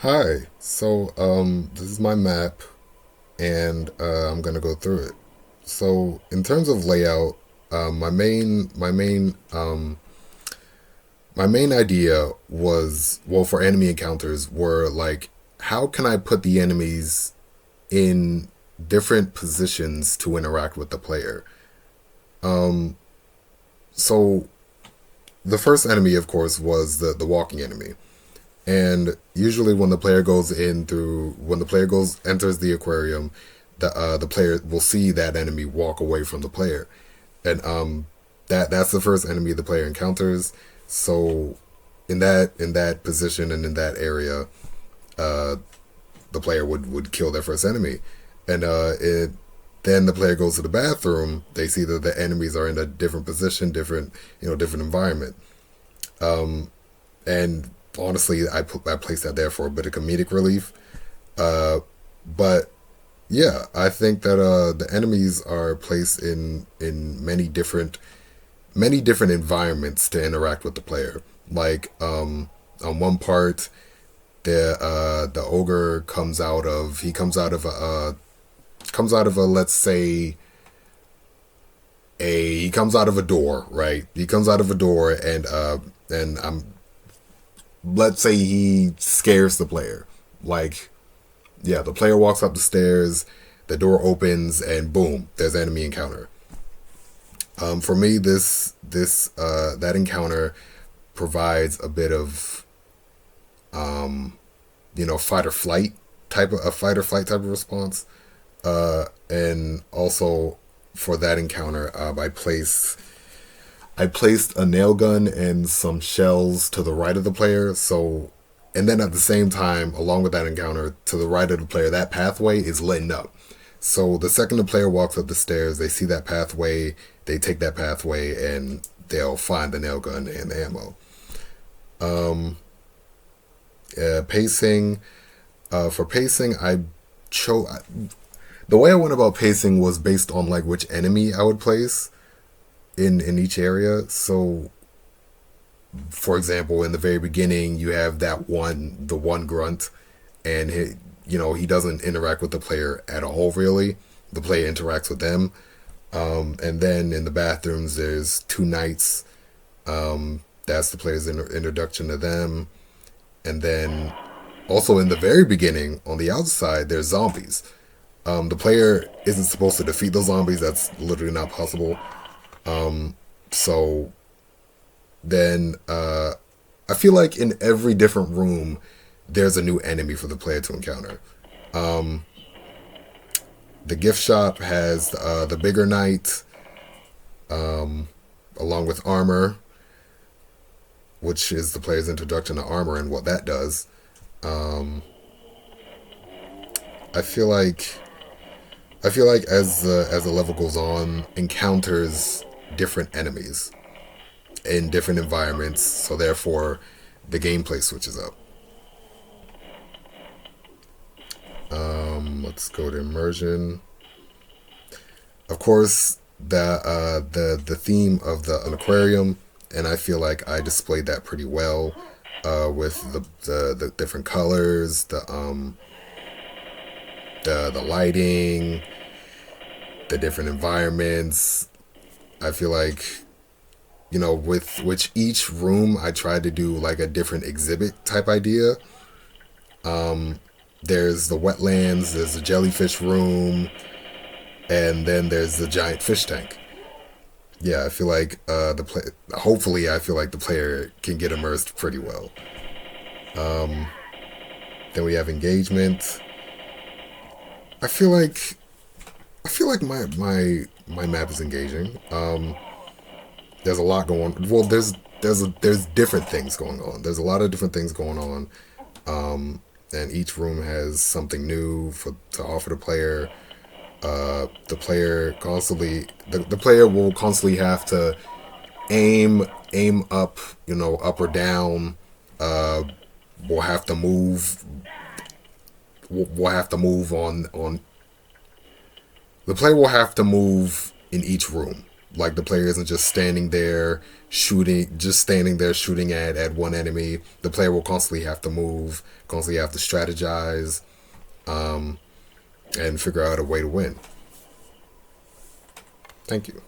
Hi. This is my map, and I'm gonna go through it. So, in terms of layout, my main idea was, well, for enemy encounters, were like, how can I put the enemies in different positions to interact with the player? So, the first enemy, of course, was the walking enemy. And usually, when the player goes enters the aquarium, the player will see that enemy walk away from the player, and that's the first enemy the player encounters. So, in that position and in that area, uh, the player would kill their first enemy, and then the player goes to the bathroom. They see that the enemies are in a different position, different environment. And honestly, I placed that there for a bit of comedic relief. Uh, but yeah, I think that the enemies are placed in many different environments to interact with the player. Like on one part, the ogre comes out of a, let's say, he comes out of a door, right? He comes out of a door, and let's say he scares the player. Like, yeah, the player walks up the stairs, the door opens, and boom, there's enemy encounter. For me, that encounter provides a bit of fight or flight type of response. And also for that encounter, I placed a nail gun and some shells to the right of the player. So, and then at the same time, along with that encounter, to the right of the player, that pathway is lit up. So the second the player walks up the stairs, they see that pathway, they take that pathway, and they'll find the nail gun and the ammo. Pacing. For pacing, I chose the way I went about pacing was based on like which enemy I would place in each area. So, for example, in the very beginning, you have the one grunt, and he doesn't interact with the player at all. Really, the player interacts with them. And then in the bathrooms, there's two knights. That's the player's introduction to them. And then also in the very beginning, on the outside, there's zombies. The player isn't supposed to defeat those zombies. That's literally not possible. So then I feel like in every different room, there's a new enemy for the player to encounter. The gift shop has the bigger knight, along with armor, which is the player's introduction to armor and what that does. Um, I feel like as the level goes on, encounters different enemies in different environments, so therefore the gameplay switches up. Let's go to immersion. Of course, the theme of the an aquarium, and I feel like I displayed that pretty well, with the different colors, the lighting, the different environments. I feel like, with which each room I tried to do like a different exhibit type idea. There's the wetlands, there's the jellyfish room, and then there's the giant fish tank. Yeah, I feel like the play. Hopefully, I feel like the player can get immersed pretty well. Then we have engagement. I feel like my map is engaging. There's a lot going. Well, there's different things going on. There's a lot of different things going on, and each room has something new to offer the player. The player will constantly have to aim up, up or down. Uh, will have to move. Will have to move on. The player will have to move in each room. Like the player isn't just standing there shooting at one enemy. The player will constantly have to move, constantly have to strategize, and figure out a way to win. Thank you.